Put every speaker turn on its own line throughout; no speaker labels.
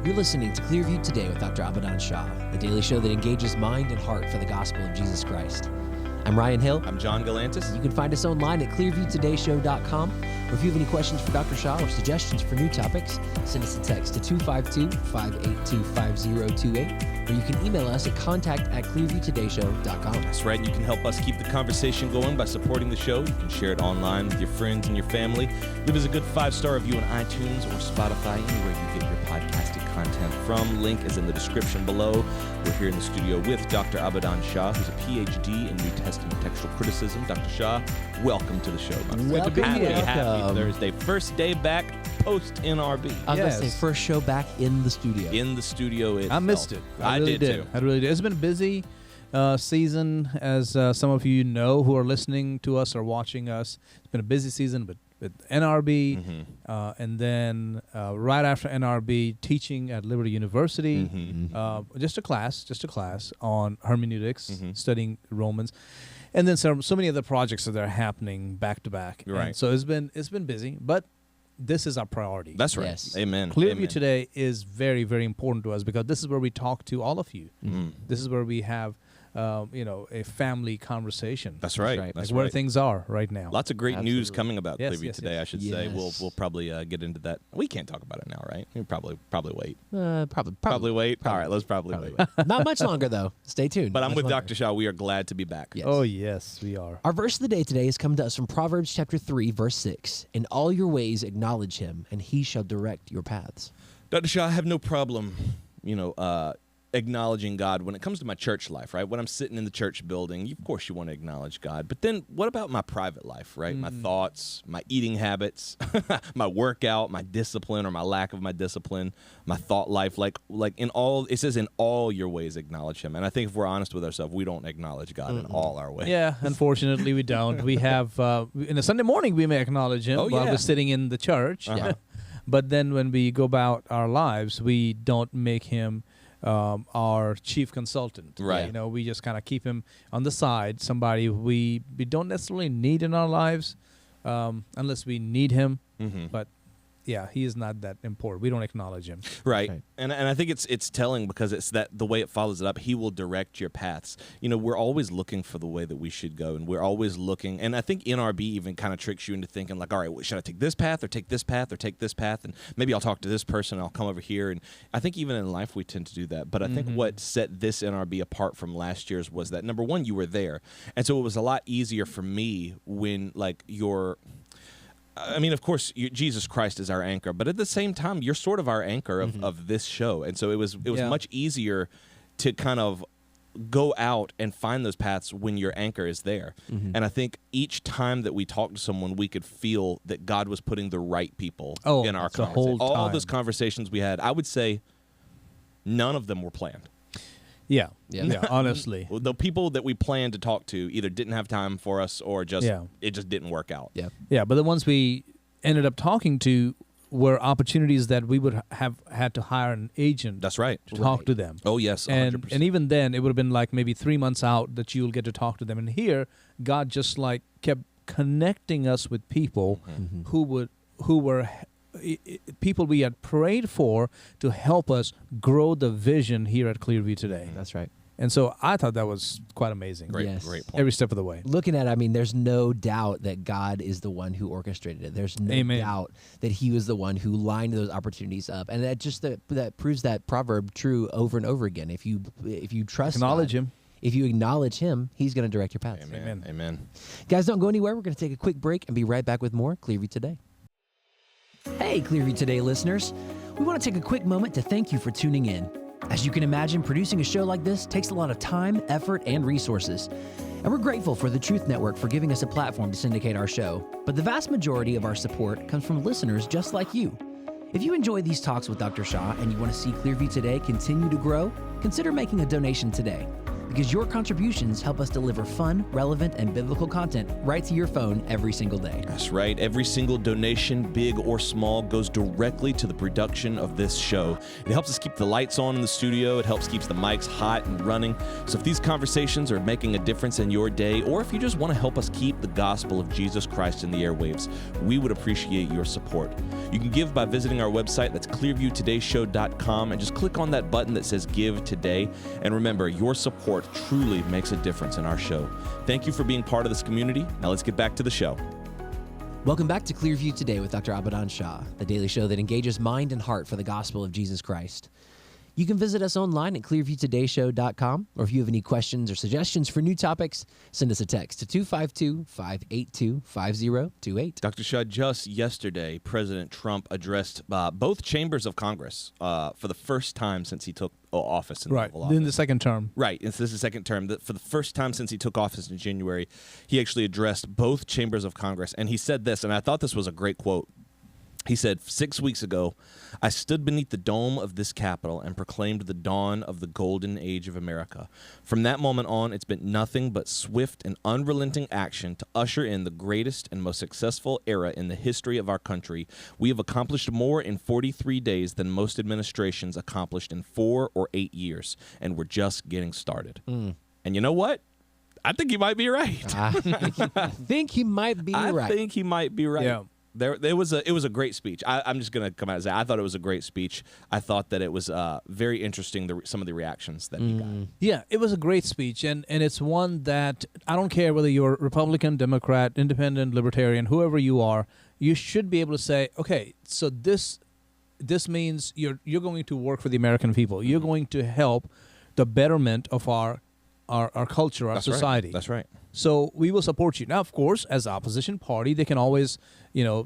You're listening to Clearview Today with Dr. Shah, the daily show that engages mind and heart for the gospel of Jesus Christ. I'm Ryan Hill.
I'm John Galantis.
You can find us online at clearviewtodayshow.com. Or if you have any questions for Dr. Shah or suggestions for new topics, send us a text to 252-582-5028. Or you can email us at contact@clearviewtodayshow.com.
That's right. You can help us keep the conversation going by supporting the show. You can share it online with your friends and your family. Leave us a good 5-star review on iTunes or Spotify, anywhere you get your podcasted content from. Link is in the description below. We're here in the studio with Dr. Shah, who's a PhD in New Testament textual criticism. Dr. Shah, welcome to the show.
Welcome. Good to be here.
Happy Thursday. First day back post NRB.
I was going to say first show back in the studio.
In the studio itself.
I missed it.
I did too.
I really did. It's been a busy season, as some of you know who are listening to us or watching us. It's been a busy season with NRB, and then right after NRB, teaching at Liberty University, just a class on hermeneutics, studying Romans, and then so many other projects that are happening back to back.
Right.
And so it's been busy, but this is our priority.
That's right.
Yes.
Amen.
Clearview Today is very, very important to us because this is where we talk to all of you. This is where we have, a family conversation.
That's right.
Like where things are right now.
Lots of great news coming about Clearview today,
yes.
I should say. We'll probably get into that. We can't talk about it now, right? We'll probably wait.
Probably
wait. All right, let's probably wait.
Not much longer, though. Stay tuned.
But I'm with Dr. Shah. We are glad to be back.
Yes.
Oh, yes, we are.
Our verse of the day today is coming to us from Proverbs chapter 3, verse 6. In all your ways acknowledge him, and he shall direct your paths.
Dr. Shah, I have no problem, acknowledging God when it comes to my church life, right? When I'm sitting in the church building, of course you want to acknowledge God. But then what about my private life, right? My thoughts, my eating habits, my workout, my discipline or my lack of my discipline, my thought life. Like in all, it says in all your ways acknowledge him. And I think if we're honest with ourselves, we don't acknowledge God in all our ways.
Yeah, unfortunately we don't. We have, in a Sunday morning we may acknowledge him while we're sitting in the church. But then when we go about our lives, we don't make him our chief consultant.
Right.
We just kind of keep him on the side, somebody we don't necessarily need in our lives unless we need him. But yeah, he is not that important. We don't acknowledge him.
Right. And I think it's telling because it's that the way it follows it up, he will direct your paths. We're always looking for the way that we should go, and we're always looking. And I think NRB even kind of tricks you into thinking like, all right, should I take this path or take this path or take this path? And maybe I'll talk to this person and I'll come over here. And I think even in life we tend to do that. But I think what set this NRB apart from last year's was that, number one, you were there. And so it was a lot easier for me when of course, Jesus Christ is our anchor, but at the same time, you're sort of our anchor of this show. And so it was much easier to kind of go out and find those paths when your anchor is there. And I think each time that we talked to someone, we could feel that God was putting the right people in our conversation. All those conversations we had, I would say none of them were planned.
Yeah, honestly.
The people that we planned to talk to either didn't have time for us or it just didn't work out.
Yeah, but the ones we ended up talking to were opportunities that we would have had to hire an agent.
That's right.
To talk to them.
Oh, yes, 100%.
And even then, it would have been like maybe 3 months out that you'll get to talk to them. And here, God just kept connecting us with people who were people we had prayed for to help us grow the vision here at Clearview Today.
That's right.
And so I thought that was quite amazing.
Great point.
Every step of the way.
Looking at it, there's no doubt that God is the one who orchestrated it. There's no doubt that he was the one who lined those opportunities up. And that proves that proverb true over and over again. If you trust
acknowledge
God,
him.
If you acknowledge him, he's going to direct your paths.
Amen.
Guys, don't go anywhere. We're going to take a quick break and be right back with more Clearview Today. Hey, Clearview Today listeners. We want to take a quick moment to thank you for tuning in. As you can imagine, producing a show like this takes a lot of time, effort, and resources. And we're grateful for the Truth Network for giving us a platform to syndicate our show. But the vast majority of our support comes from listeners just like you. If you enjoy these talks with Dr. Shah and you want to see Clearview Today continue to grow, consider making a donation today. because your contributions help us deliver fun, relevant, and biblical content right to your phone every single day.
That's right. Every single donation, big or small, goes directly to the production of this show. It helps us keep the lights on in the studio. It helps keep the mics hot and running. So if these conversations are making a difference in your day, or if you just want to help us keep the gospel of Jesus Christ in the airwaves, we would appreciate your support. You can give by visiting our website. That's clearviewtodayshow.com, and just click on that button that says Give Today. And remember, your support truly makes a difference in our show. Thank you for being part of this community. Now let's get back to the show.
Welcome back to Clearview Today with Dr. Abadan Shah, the daily show that engages mind and heart for the gospel of Jesus Christ. You can visit us online at clearviewtodayshow.com, or if you have any questions or suggestions for new topics, send us a text to 252-582-5028.
Dr. Shah, just yesterday, President Trump addressed both chambers of Congress for the first time since he took office. In
Right,
the office.
in the second term.
Right, this is the second term. For the first time since he took office in January, he actually addressed both chambers of Congress, and he said this, and I thought this was a great quote. He said, 6 weeks ago, I stood beneath the dome of this Capitol and proclaimed the dawn of the golden age of America. From that moment on, it's been nothing but swift and unrelenting action to usher in the greatest and most successful era in the history of our country. We have accomplished more in 43 days than most administrations accomplished in 4 or 8 years, and we're just getting started. And you know what? I think he might be right.
I think he might be right.
I think he might be right.
Yeah.
It was a great speech. I'm just going to come out and say I thought it was a great speech. I thought that it was very interesting, some of the reactions that he got.
Yeah, it was a great speech, and it's one that I don't care whether you're Republican, Democrat, Independent, Libertarian, whoever you are, you should be able to say, okay, so this means you're going to work for the American people. You're going to help the betterment of our culture, our
That's
society.
Right. That's right.
So we will support you. Now, of course, as the opposition party, they can always,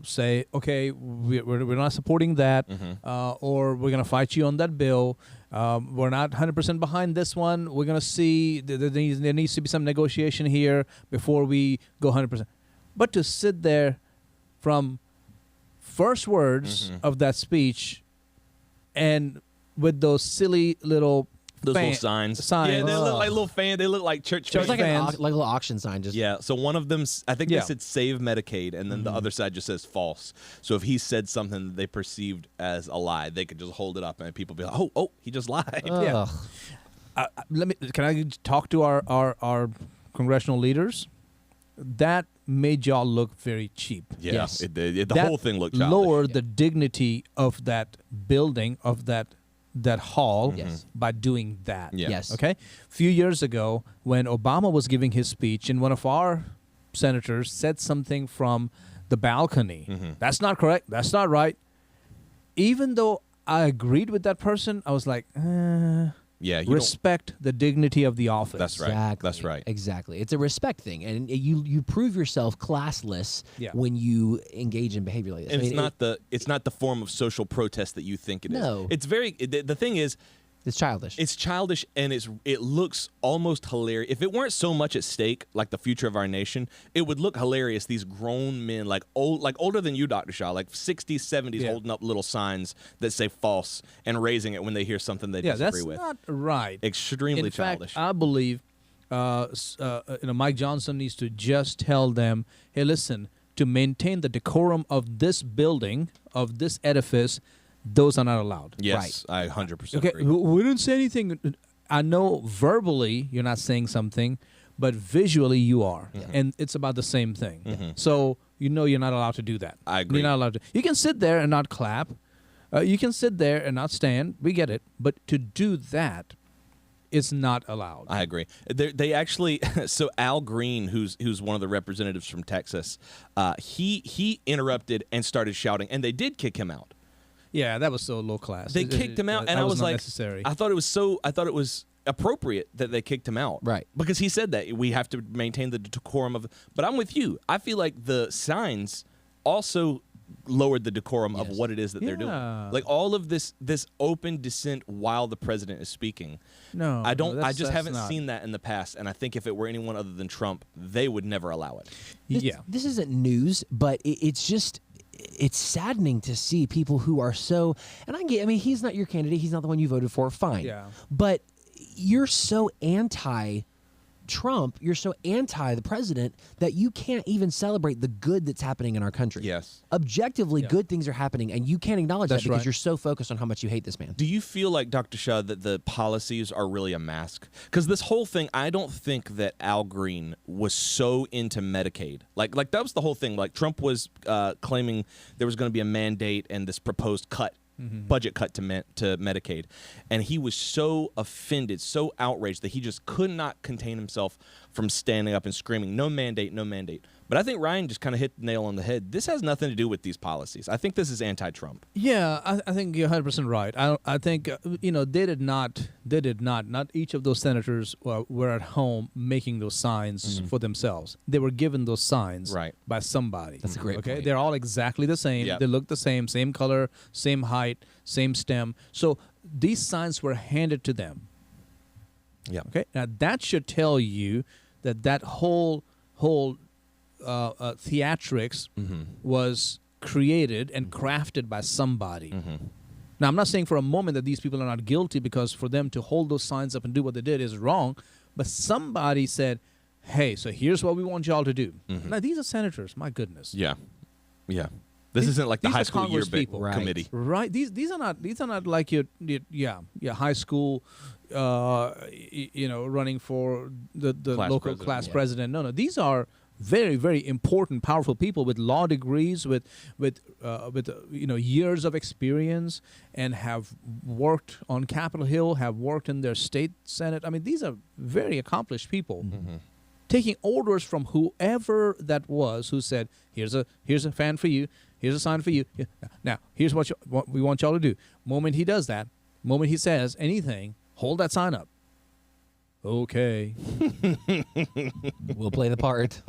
say, okay, we're not supporting that, or we're going to fight you on that bill. We're not 100% behind this one. We're going to see there needs to be some negotiation here before we go 100%. But to sit there from first words of that speech and with those silly little
little signs. Yeah, they look like little fans. They look like church
It's
fans.
like a little auction sign. Just
Yeah, so one of them, I think they said save Medicaid, and then the other side just says false. So if he said something that they perceived as a lie, they could just hold it up and people be like, oh, he just lied.
Yeah. Can I talk to our congressional leaders? That made y'all look very cheap.
Yeah,
Yes.
the whole thing looked childish.
Lowered the dignity of that building, of that hall, by doing that.
Yeah.
Yes.
Okay? A few years ago, when Obama was giving his speech, and one of our senators said something from the balcony, that's not correct, that's not right. Even though I agreed with that person, I was like, respect the dignity of the office.
That's right.
Exactly.
That's right.
Exactly. It's a respect thing, and you prove yourself classless when you engage in behavior like this.
And it's not the form of social protest that you think it is.
No.
It's the thing is,
it's childish.
It's childish, and it looks almost hilarious. If it weren't so much at stake, like the future of our nation, it would look hilarious. These grown men, like older than you, Dr. Shah, like 60s, 70s, holding up little signs that say false and raising it when they hear something they disagree with.
That's not right.
Extremely childish.
In fact, I believe Mike Johnson needs to just tell them, hey, listen, to maintain the decorum of this building, of this edifice, those are not allowed.
Yes, right. I 100%
okay,
agree.
We didn't say anything. I know verbally you're not saying something, but visually you are. And it's about the same thing. So you're not allowed to do that.
I agree.
You're not allowed to. You can sit there and not clap. You can sit there and not stand. We get it. But to do that, it's not allowed.
I agree. They actually, so Al Green, who's one of the representatives from Texas, he interrupted and started shouting, and they did kick him out.
Yeah, that was so low class.
They kicked him out, and I was like,
necessary.
I thought it was appropriate that they kicked him out.
Right.
Because he said that we have to maintain the decorum of. But I'm with you. I feel like the signs also lowered the decorum of what it is that they're doing. Like all of this open dissent while the president is speaking.
No,
I just haven't seen that in the past, and I think if it were anyone other than Trump, they would never allow it.
This isn't news, but it's just. It's saddening to see people who are so, and he's not your candidate. He's not the one you voted for. Fine.
Yeah.
But you're so anti-Trump, you're so anti the president that you can't even celebrate the good that's happening in our country.
Yes.
Objectively, good things are happening, and you can't acknowledge
That's
that because
right.
you're so focused on how much you hate this man.
Do you feel like, Dr. Shah, that the policies are really a mask? Because this whole thing, I don't think that Al Green was so into Medicaid. Like that was the whole thing. Like Trump was claiming there was going to be a mandate and this proposed cut. Budget cut to Medicaid, and he was so offended, so outraged that he just could not contain himself from standing up and screaming, "No mandate, no mandate." But I think Ryan just kind of hit the nail on the head. This has nothing to do with these policies. I think this is anti-Trump.
Yeah, I think you're 100% right. I think, they did not, not each of those senators were at home making those signs for themselves. They were given those signs by somebody.
That's a great point.
They're all exactly the same.
Yep.
They look the same color, same height, same stem. So these signs were handed to them.
Yeah.
Okay. Now that should tell you that whole theatrics was created and crafted by somebody. Now, I'm not saying for a moment that these people are not guilty, because for them to hold those signs up and do what they did is wrong. But somebody said, "Hey, so here's what we want y'all to do." Now, these are senators. My goodness.
Yeah. Yeah. This isn't like the
these
high
are
school
Congress
yearbook
people.
Right.
committee.
Right. These are not like your high school running for the
Class
local
president,
class
yeah.
president. No, these are very, very important, powerful people with law degrees, with years of experience, and have worked on Capitol Hill, have worked in their state senate. I mean, these are very accomplished people. Taking orders from whoever that was, who said, "Here's a fan for you. Here's a sign for you. Now, here's what we want y'all to do." Moment he does that, moment he says anything, hold that sign up. Okay.
We'll play the part.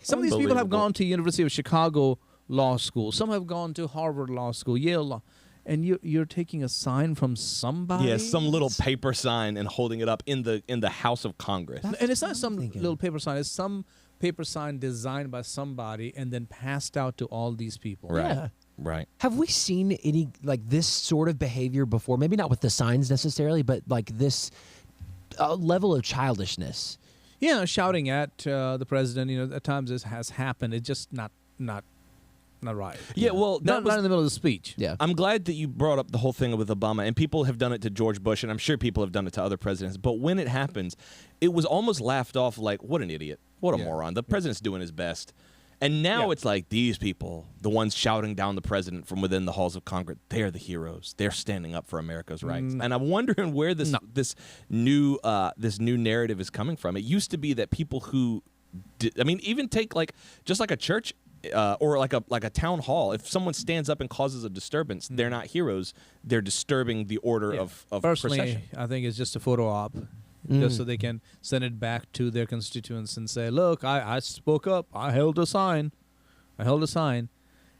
Some of these people have
Unbelievable.
gone to University of Chicago Law School. Some have gone to Harvard Law School, Yale Law. And you're taking a sign from somebody?
Yeah, some little paper sign and holding it up in the House of Congress.
And it's not some little paper sign. It's some paper sign designed by somebody and then passed out to all these people.
Right.
Yeah.
Right.
Have we seen any like this sort of behavior before? Maybe not with the signs necessarily, but like this level of childishness.
Yeah, shouting at the president, at times this has happened. It's just not right.
Yeah, well, that
Not
was
in the middle of the speech.
Yeah.
I'm glad that you brought up the whole thing with Obama, and people have done it to George Bush, and I'm sure people have done it to other presidents. But when it happens, it was almost laughed off like, what an idiot. What a moron. The president's doing his best. And now it's like these people, the ones shouting down the president from within the halls of Congress, they're the heroes. They're standing up for America's rights. And I'm wondering where this new narrative is coming from. It used to be that people who even take just like a church or like a town hall. If someone stands up and causes a disturbance, they're not heroes. They're disturbing the order of
Personally,
procession.
I think it's just a photo op, just so they can send it back to their constituents and say, "Look, I spoke up. I held a sign.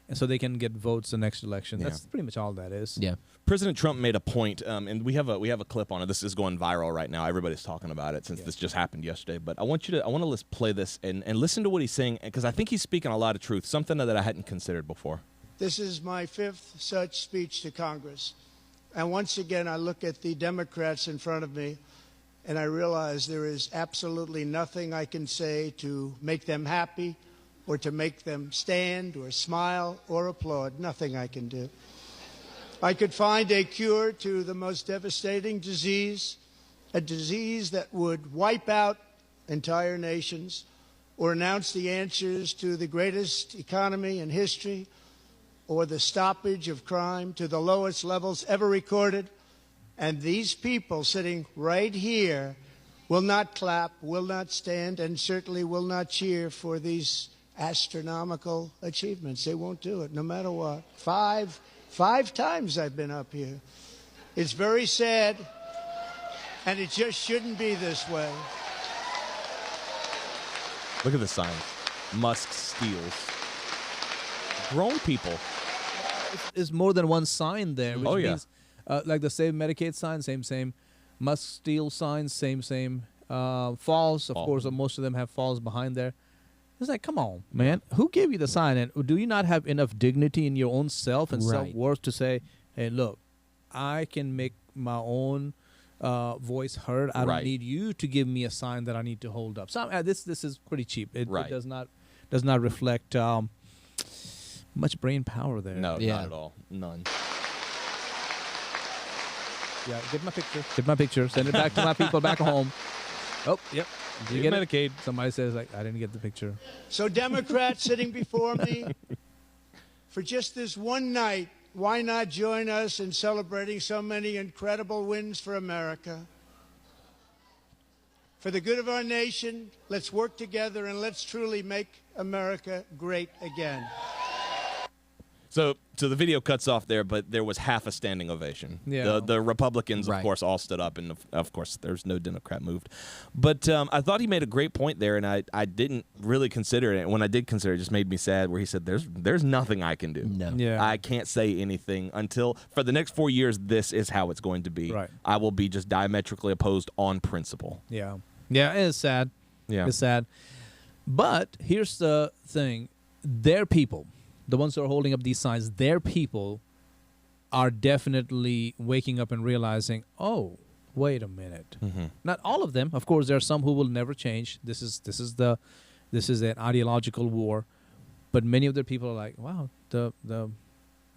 And so they can get votes the next election."
Yeah.
That's pretty much all that is.
Yeah.
President Trump made a point, and we have a clip on it. This is going viral right now. Everybody's talking about it since this just happened yesterday. But I want to play this and listen to what he's saying, because I think he's speaking a lot of truth, something that I hadn't considered before.
This is my fifth such speech to Congress. And once again, I look at the Democrats in front of me, and I realize there is absolutely nothing I can say to make them happy or to make them stand or smile or applaud. Nothing I can do. I could find a cure to the most devastating disease, a disease that would wipe out entire nations, or announce the answers to the greatest economy in history, or the stoppage of crime to the lowest levels ever recorded. And these people sitting right here will not clap, will not stand, and certainly will not cheer for these astronomical achievements. They won't do it, no matter what. Five times I've been up here. It's very sad, and it just shouldn't be this way.
Look at the sign. Musk steals. Grown people.
There's more than one sign there, which
Oh, yeah.
means like the same Medicaid sign, same. Musk steal signs, same. Falls, of course, most of them have falls behind there. It's like, come on, man. Who gave you the sign? And do you not have enough dignity in your own self and
Right.
self-worth to say, hey, look, I can make my own voice heard. I don't
Right.
need you to give me a sign that I need to hold up. So this is pretty cheap. It
Right.
does not reflect much brain power there.
No,
Yeah.
not at all. None.
Yeah, get my picture. Get my picture. Send it back to my people back home. Oh, yep. Did you get it?
Medicaid.
Somebody says, like, I didn't get the picture.
So Democrats sitting before me, for just this one night, why not join us in celebrating so many incredible wins for America? For the good of our nation, let's work together and let's truly make America great again.
So the video cuts off there, but there was half a standing ovation.
Yeah.
The Republicans, of
Right.
course, all stood up, and of course, there's no Democrat moved. But I thought he made a great point there, and I didn't really consider it. When I did consider it, it just made me sad, where he said, there's nothing I can do.
No.
Yeah.
I can't say anything until, for the next 4 years, this is how it's going to be.
Right.
I will be just diametrically opposed on principle.
Yeah. Yeah, it's sad.
Yeah.
It's sad. But here's the thing. Their people, the ones who are holding up these signs, their people are definitely waking up and realizing, oh, wait a minute.
Mm-hmm.
Not all of them. Of course, there are some who will never change. This is an ideological war. But many of their people are like, wow, the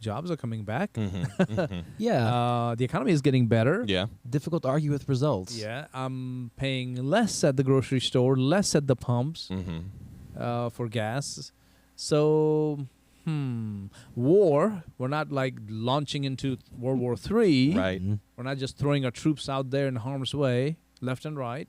jobs are coming back.
Mm-hmm.
Yeah.
The economy is getting better.
Yeah.
Difficult to argue with results.
Yeah, I'm paying less at the grocery store, less at the pumps
Mm-hmm.
for gas. So, war. We're not like launching into World War III.
Right.
Mhm.
We're not just throwing our troops out there in harm's way, left and right.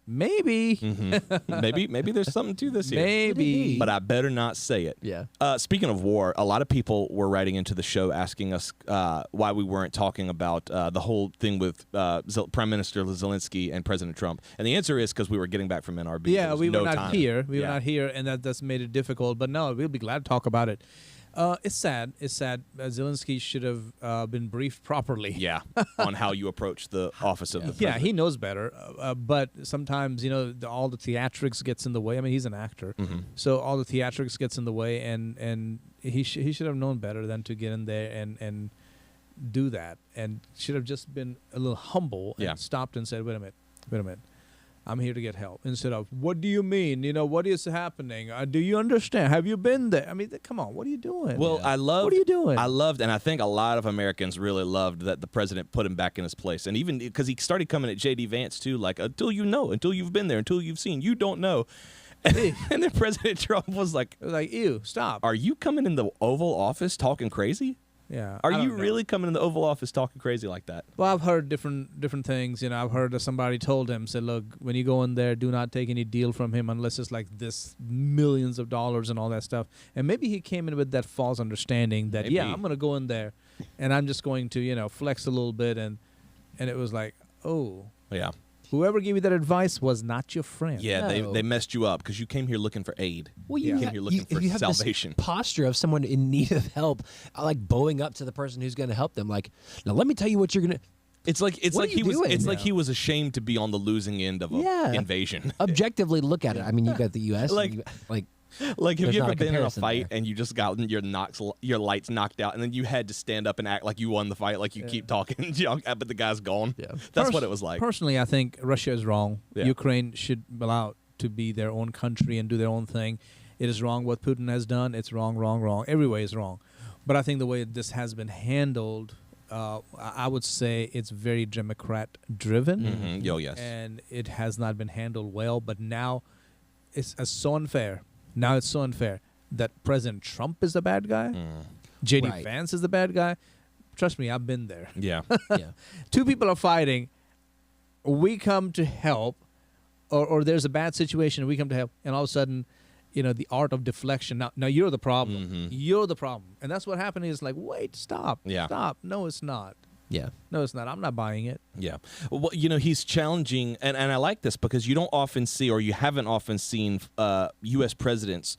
Maybe.
Mm-hmm. Maybe there's something to this here.
Maybe.
But I better not say it.
Yeah.
Speaking of war, a lot of people were writing into the show asking us why we weren't talking about the whole thing with Prime Minister Zelensky and President Trump. And the answer is because we were getting back from NRB.
Yeah,
There was
we were
no
not
time.
here. We were
Yeah.
not here, and that's made it difficult. But no, we'll be glad to talk about it. It's sad. It's sad. Zelensky should have been briefed properly.
Yeah, on how you approach the office of the
Yeah,
president.
he knows better. But sometimes, all the theatrics gets in the way. I mean, he's an actor, so all the theatrics gets in the way, and he should have known better than to get in there and do that, and should have just been a little humble
Yeah.
and stopped and said, "Wait a minute. I'm here to get help." Instead of, "What do you mean? What is happening? Do you understand? Have you been there?" I mean, come on. What are you doing?
Well, I loved.
What are you doing?
I loved, and I think a lot of Americans really loved that the president put him back in his place, and even because he started coming at J.D. Vance too, like until you've been there, until you've seen, you don't know. And then President Trump was like,
It was like, ew, stop.
"Are you coming in the Oval Office talking crazy?
Yeah.
Are
I
you
don't know.
really coming in the Oval Office talking crazy like that?"
Well, I've heard different things. I've heard that somebody told him, said, "Look, when you go in there, do not take any deal from him unless it's like this millions of dollars and all that stuff." And maybe he came in with that false understanding that,
Maybe.
yeah, I'm going to go in there and I'm just going to, flex a little bit. And it was like, oh,
Yeah.
whoever gave you that advice was not your friend.
Yeah,
No.
they messed you up because you came here looking for aid.
Well,
Yeah.
you,
Came here looking for
if you have
salvation.
this posture of someone in need of help, like bowing up to the person who's going to help them. Like, now let me tell you what you're going to.
It's like
What are you doing?
it's like
Yeah.
he was ashamed to be on the losing end of an
Yeah.
invasion.
Objectively look at it. I mean, you got the U.S.
Like-
and like
Like, have
There's
you
not
ever
a
been in a
comparison
fight
there.
and you just got your lights knocked out, and then you had to stand up and act like you won the fight, like you keep talking, but the guy's gone?
Yeah.
That's what it was like.
Personally, I think Russia is wrong.
Yeah.
Ukraine should be allowed to be their own country and do their own thing. It is wrong what Putin has done. It's wrong. Every way is wrong. But I think the way this has been handled, I would say it's very Democrat-driven.
Mm-hmm. Oh, yes.
And it has not been handled well. But now it's so unfair. Now it's so unfair that President Trump is the bad guy. J.D.
Right.
Vance is the bad guy. Trust me, I've been there.
Yeah.
yeah.
Two people are fighting. We come to help, or there's a bad situation. We come to help, and all of a sudden, the art of deflection. Now you're the problem.
Mhm.
You're the problem, and that's what happened. Is like, wait, stop,
Yeah.
stop. No, it's not.
Yeah.
No, it's not. I'm not buying it.
Yeah. Well, he's challenging, and I like this because you don't often see, or you haven't often seen, U.S. presidents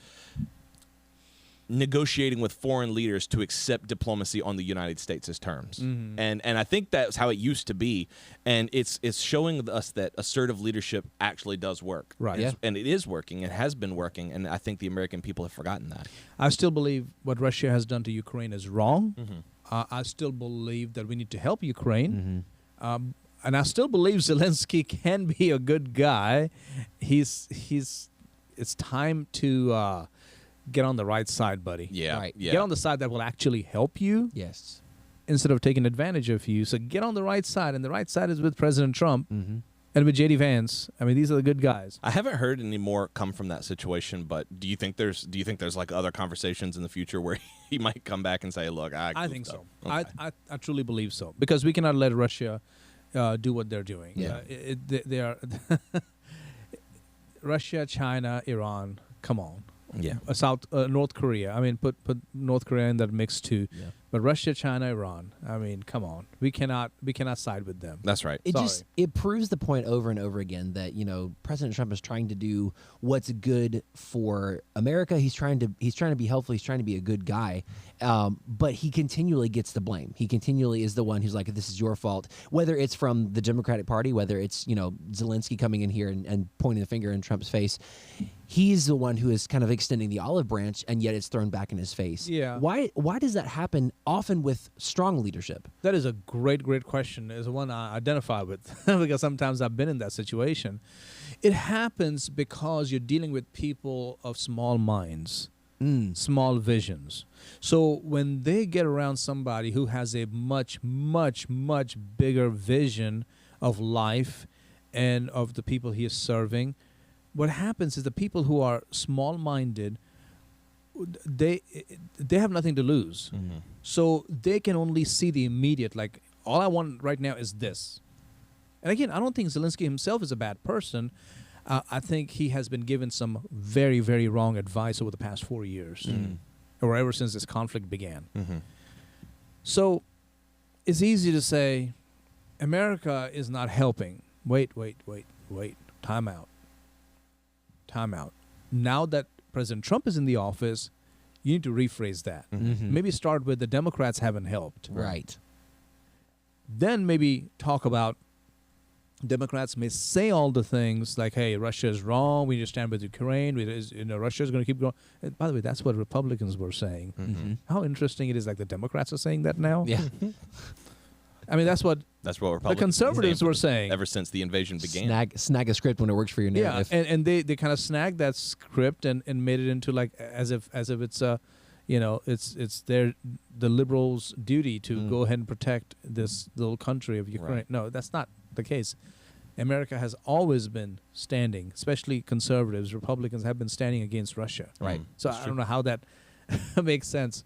negotiating with foreign leaders to accept diplomacy on the United States' terms.
Mm-hmm.
And I think that's how it used to be. And it's showing us that assertive leadership actually does work.
Right.
Yeah.
And it is working. It has been working. And I think the American people have forgotten that.
I still believe what Russia has done to Ukraine is wrong.
Mm-hmm.
I still believe that we need to help Ukraine. and I still believe Zelensky can be a good guy. It's time to get on the right side, buddy.
Yeah,
Right.
yeah.
Get on the side that will actually help you
Yes.
instead of taking advantage of you. So get on the right side, and the right side is with President Trump
Mm-hmm.
and with JD Vance. I mean, these are the good guys.
I haven't heard any more come from that situation, but do you think there's like other conversations in the future where he might come back and say, "Look, I
I think
goofed
so.
up." Okay.
I truly believe so, because we cannot let Russia do what they're doing.
Yeah.
They are Russia, China, Iran. Come on.
Yeah.
North Korea. I mean, put North Korea in that mix too.
Yeah.
But Russia, China, Iran. I mean, come on. We cannot side with them.
That's right.
It proves the point over and over again that, you know, President Trump is trying to do what's good for America. He's trying to be helpful. He's trying to be a good guy. But he continually gets the blame. He continually is the one who's like, this is your fault. Whether it's from the Democratic Party, whether it's, you know, Zelensky coming in here and pointing the finger in Trump's face. He's the one who is kind of extending the olive branch, and yet it's thrown back in his face.
Yeah.
Why does that happen often with strong leadership?
That is a great question. It's one I identify with because sometimes I've been in that situation. It happens because you're dealing with people of small minds, small visions. So when they get around somebody who has a much, much, much bigger vision of life and of the people he is serving, what happens is the people who are small-minded, they have nothing to lose.
Mm-hmm.
So they can only see the immediate, like, all I want right now is this. And again, I don't think Zelensky himself is a bad person. I think he has been given some very, very wrong advice over the past 4 years, or ever since this conflict began.
Mm-hmm.
So it's easy to say, America is not helping. Wait. Time out. Now that President Trump is in the office, you need to rephrase that.
Mm-hmm.
Maybe start with the Democrats haven't helped.
Right.
Then maybe talk about Democrats may say all the things like, hey, Russia is wrong. We need to stand with Ukraine. Russia is going to keep going. And by the way, that's what Republicans were saying.
Mm-hmm.
How interesting it is, like the Democrats are saying that now.
Yeah.
I mean, that's what
Republicans
the conservatives were saying.
ever since the invasion began.
Snag a script when it works for your narrative.
Yeah, and they kind of snagged that script and made it into like as if it's it's the liberals' duty to go ahead and protect this little country of Ukraine.
Right.
No, that's not the case. America has always been standing, especially conservatives, Republicans have been standing against Russia.
Right.
So I don't know how that makes sense.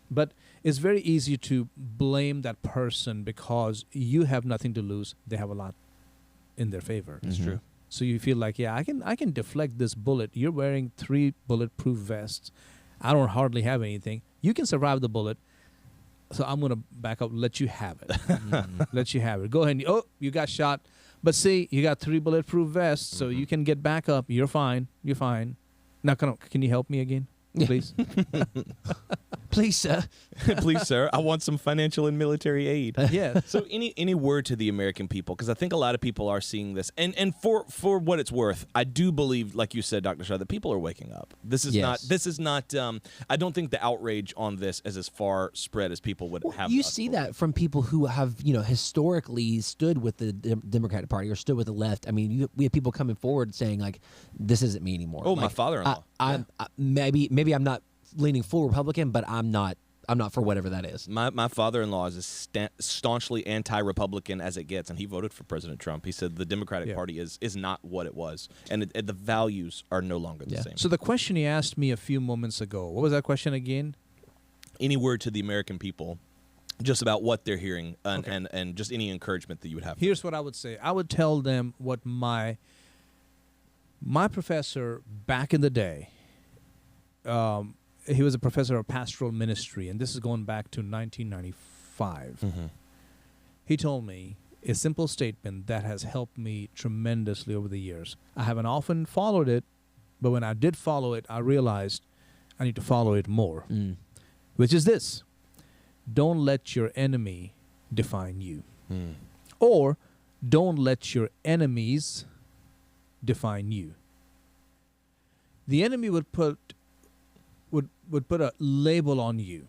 But it's very easy to blame that person because you have nothing to lose. They have a lot in their favor.
That's true.
So you feel like, yeah, I can deflect this bullet. You're wearing 3 bulletproof vests. I don't hardly have anything. You can survive the bullet. So I'm going to back up, let you have it. Let you have it. Go ahead. Oh, you got shot. But see, you got 3 bulletproof vests, so you can get back up. You're fine. You're fine. Now, can you help me again, please?
Please, sir.
Please, sir, I want some financial and military aid.
Yeah.
So any word to the American people, because I think a lot of people are seeing this, and for what it's worth, I do believe, like you said, Dr. Shah, that people are waking up. This is not. I don't think the outrage on this is as far spread as people would have.
You
us
see
believe.
that from people who have, historically stood with the Democratic Party or stood with the left. I mean, we have people coming forward saying like, "This isn't me anymore."
Oh,
like,
my father-in-law.
Maybe I'm not leaning full Republican, but I'm not for whatever that is.
My father-in-law is as staunchly anti-Republican as it gets, and he voted for President Trump. He said the Democratic Party is not what it was, and the values are no longer the same.
So the question he asked me a few moments ago, what was that question again?
Any word to the American people just about what they're hearing and just any encouragement that you would have?
Here's what I would say. I would tell them what my professor back in the day, he was a professor of pastoral ministry, and this is going back to 1995. He told me a simple statement that has helped me tremendously over the years. I haven't often followed it, but when I did follow it, I realized I need to follow it more, which is this: don't let your enemy define you, or don't let your enemies define you. The enemy would put a label on you.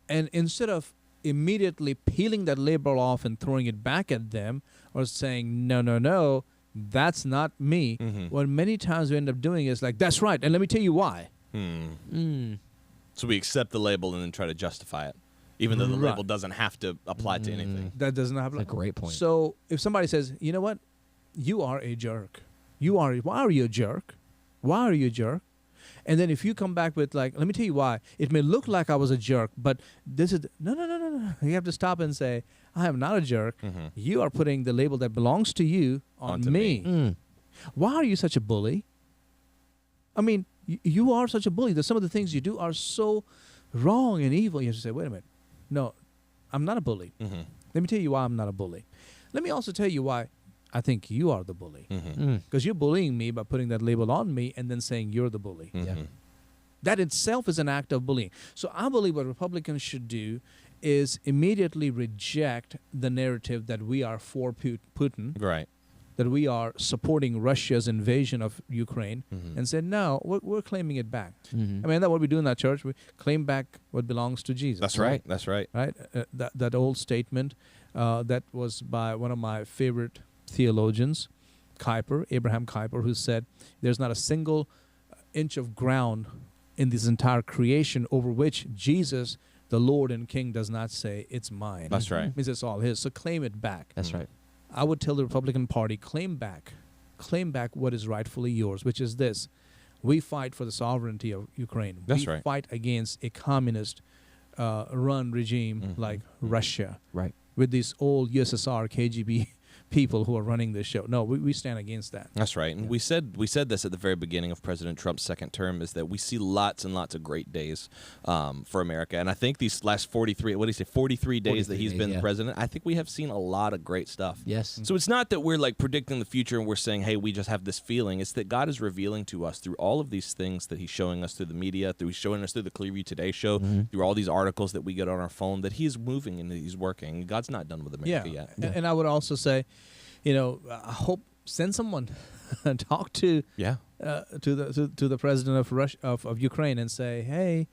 And instead of immediately peeling that label off and throwing it back at them, or saying, no, that's not me. What many times we end up doing is like, that's right, and let me tell you why.
So we accept the label and then try to justify it, even though the label doesn't have to apply to anything.
That doesn't happen.
That's a great point.
So if somebody says, you know what, you are a jerk. Why are you a jerk? Why are you a jerk? And then if you come back with like, let me tell you why. It may look like I was a jerk, but this is no. You have to stop and say, I am not a jerk. You are putting the label that belongs to you onto me. Why are you such a bully? I mean, you are such a bully. That some of the things you do are so wrong and evil. You have to say, wait a minute. No, I'm not a bully. Let me tell you why I'm not a bully. Let me also tell you why I think you are the bully. Because you're bullying me by putting that label on me and then saying you're the bully. That itself is an act of bullying. So I believe what Republicans should do is immediately reject the narrative that we are for Putin,
Right.
that we are supporting Russia's invasion of Ukraine, and say, no, we're claiming it back. I mean, that's what we do in that church. We claim back what belongs to Jesus.
That's right. That's right.
Right? That old statement that was by one of my favorite theologians, Abraham Kuyper, who said, there's not a single inch of ground in this entire creation over which Jesus, the Lord and King, does not say, it's mine.
That's right.
It means it's all his. So claim it back.
That's right.
I would tell the Republican Party, claim back what is rightfully yours, which is this. We fight for the sovereignty of Ukraine.
That's
we
right.
fight against a communist run regime like Russia.
Right.
With these old USSR KGB people who are running this show. No, we stand against that.
That's right. And we said this at the very beginning of President Trump's second term, is that we see lots and lots of great days for America. And I think these last 43 days that he's been president, I think we have seen a lot of great stuff.
Yes.
So it's not that we're like predicting the future and we're saying, hey, we just have this feeling. It's that God is revealing to us through all of these things that he's showing us through the media, he's showing us through the Clearview Today show, through all these articles that we get on our phone, that he's moving and he's working. God's not done with America yet.
And I would also say, I hope send someone talk to the president of Russia of Ukraine and say, hey,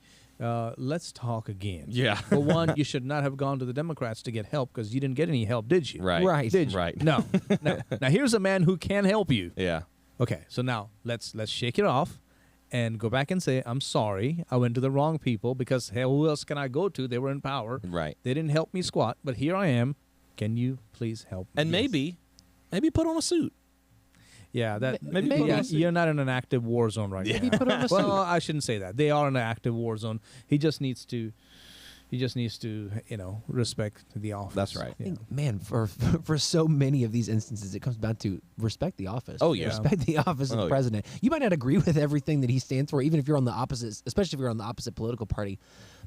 let's talk again.
Yeah.
For one, you should not have gone to the Democrats to get help because you didn't get any help, did you?
Right.
Right.
Did you?
Right.
No. Now here's a man who can help you.
Yeah.
Okay, so now let's shake it off and go back and say, I'm sorry, I went to the wrong people because, hey, who else can I go to? They were in power.
Right.
They didn't help me squat, but here I am. Can you please help me?
And maybe put on a suit.
Yeah,
Maybe
you're not in an active war zone right now.
Maybe put on a suit.
Well, I shouldn't say that. They are in an active war zone. He just needs to, respect the office.
That's right.
I think, man, for so many of these instances, it comes down to respect the office.
Oh, yeah.
Respect the office of the president. You might not agree with everything that he stands for, even if you're on the opposite, especially if you're on the opposite political party.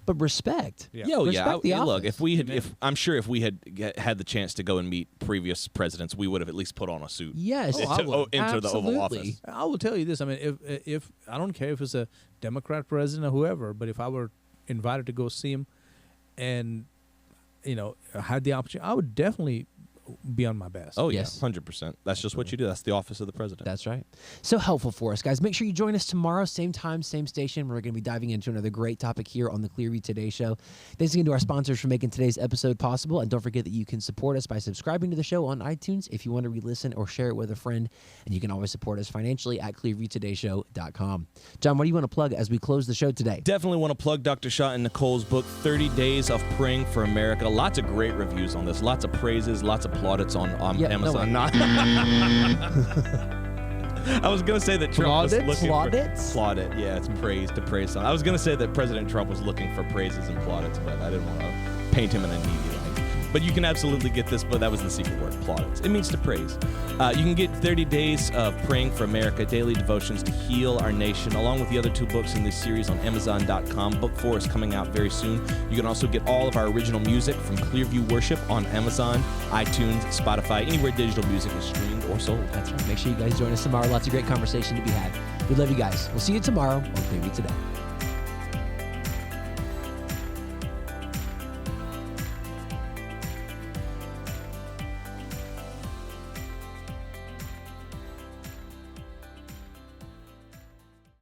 But respect.
Yeah.
Respect the office.
Look, I'm sure if we had had the chance to go and meet previous presidents, we would have at least put on a suit.
Yes.
To enter the Oval Office.
I will tell you this. I mean, if I don't care if it's a Democrat president or whoever, but if I were invited to go see him, and had the opportunity, I would definitely be on my best.
Oh,
Yes.
100%. That's just what you do. That's the office of the president.
That's right. So helpful for us, guys. Make sure you join us tomorrow, same time, same station. We're going to be diving into another great topic here on the Clearview Today Show. Thanks again to our sponsors for making today's episode possible. And don't forget that you can support us by subscribing to the show on iTunes if you want to re-listen or share it with a friend. And you can always support us financially at clearviewtodayshow.com. John, what do you want to plug as we close the show today?
Definitely want to plug Dr. Shah and Nicole's book, 30 Days of Praying for America. Lots of great reviews on this. Lots of praises, lots of plaudits on Amazon. I was going to say that Trump was looking
Plaudits?
for... Plaudit, yeah, it's praise to praise something. I was going to say that President Trump was looking for praises and plaudits, but I didn't want to paint him in a needy light. But you can absolutely get this, but that was the secret word, plaudits. It means to praise. You can get 30 Days of Praying for America, daily devotions to heal our nation, along with the other 2 books in this series on Amazon.com. Book 4 is coming out very soon. You can also get all of our original music from Clearview Worship on Amazon, iTunes, Spotify, anywhere digital music is streamed or sold.
That's right. Make sure you guys join us tomorrow. Lots of great conversation to be had. We love you guys. We'll see you tomorrow on Clearview Today.